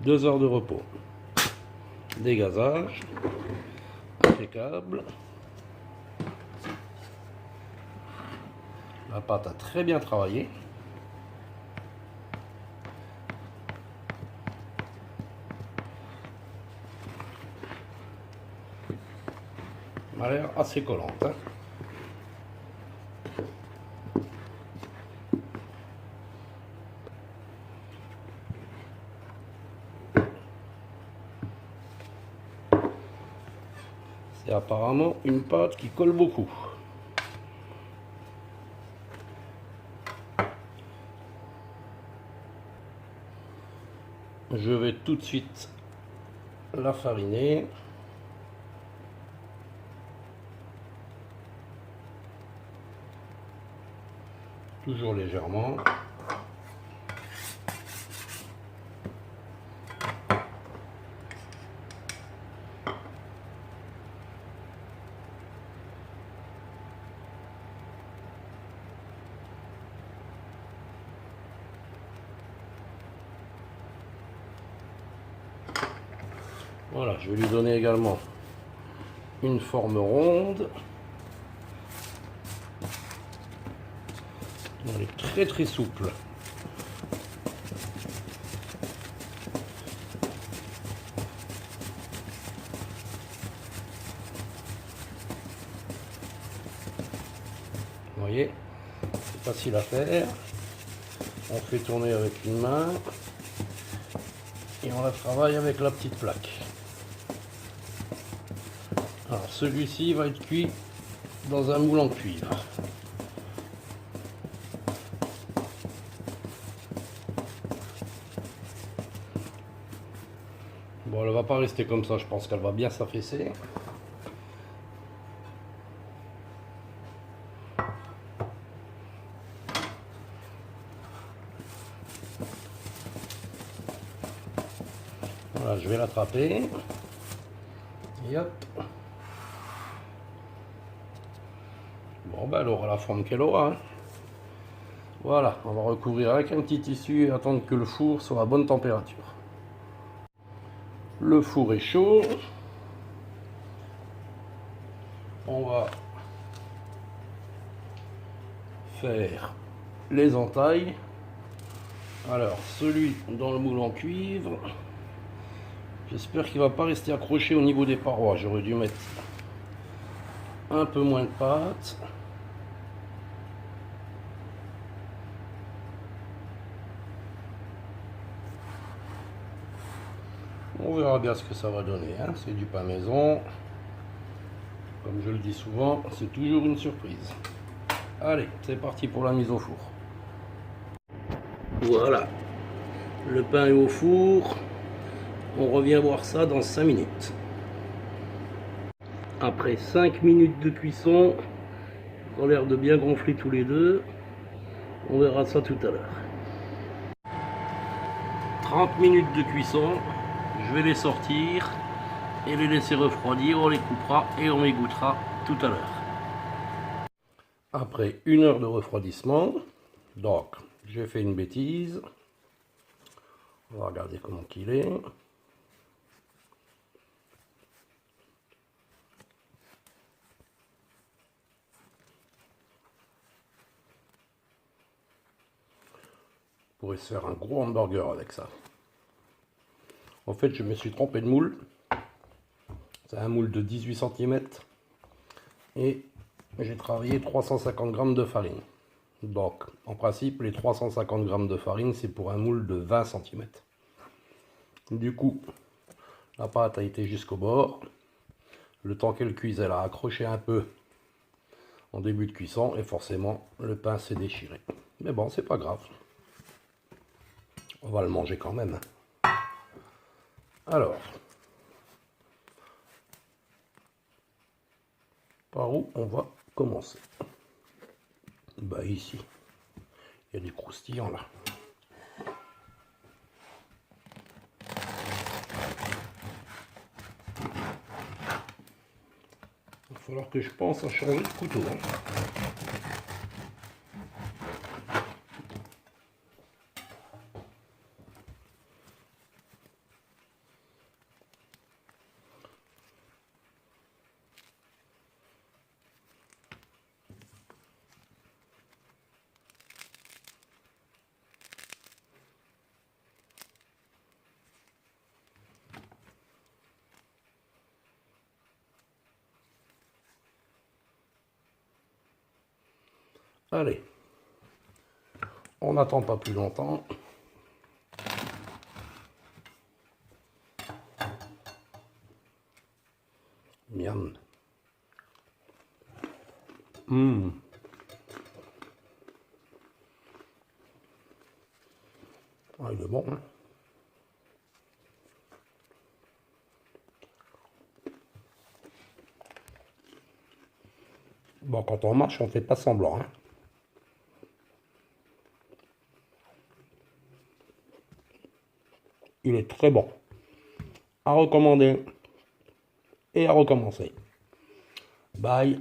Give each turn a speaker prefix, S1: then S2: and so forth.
S1: 2 heures de repos. Dégazage. Impeccable. La pâte a très bien travaillé. Elle a l'air assez collante, hein. C'est apparemment une pâte qui colle beaucoup. Je vais tout de suite la fariner. Toujours légèrement. Voilà, je vais lui donner également une forme ronde. Elle est très très souple. Vous voyez, c'est facile à faire. On fait tourner avec une main et on la travaille avec la petite plaque. Alors celui-ci va être cuit dans un moule en cuivre. Bon, elle va pas rester comme ça, je pense qu'elle va bien s'affaisser. Voilà, je vais l'attraper. Et hop. Bon, ben elle aura la forme qu'elle aura, hein. Voilà, on va recouvrir avec un petit tissu et attendre que le four soit à bonne température. Le four est chaud. On va faire les entailles. Alors, celui dans le moule en cuivre, j'espère qu'il ne va pas rester accroché au niveau des parois. J'aurais dû mettre un peu moins de pâte. On verra bien ce que ça va donner, hein. C'est du pain maison. Comme je le dis souvent, c'est toujours une surprise. Allez, c'est parti pour la mise au four. Voilà, le pain est au four. On revient voir ça dans 5 minutes. Après 5 minutes de cuisson, ils ont l'air de bien gonfler tous les deux. On verra ça tout à l'heure. 30 minutes de cuisson. Je vais les sortir et les laisser refroidir. On les coupera et on les goûtera tout à l'heure. Après 1 heure de refroidissement, donc j'ai fait une bêtise. On va regarder comment qu'il est. On pourrait se faire un gros hamburger avec ça. En fait, je me suis trompé de moule. C'est un moule de 18 cm. Et j'ai travaillé 350 g de farine. Donc, en principe, les 350 g de farine, c'est pour un moule de 20 cm. Du coup, la pâte a été jusqu'au bord. Le temps qu'elle cuise, elle a accroché un peu en début de cuisson. Et forcément, le pain s'est déchiré. Mais bon, c'est pas grave. On va le manger quand même. Alors, par où on va commencer? Bah ici, il y a des croustillants là. Il va falloir que je pense à changer de couteau, hein. Allez, on n'attend pas plus longtemps. Miam. Ah, il est bon, hein. Bon, quand on marche, on fait pas semblant, hein. Il est très bon. À recommander et à recommencer. Bye.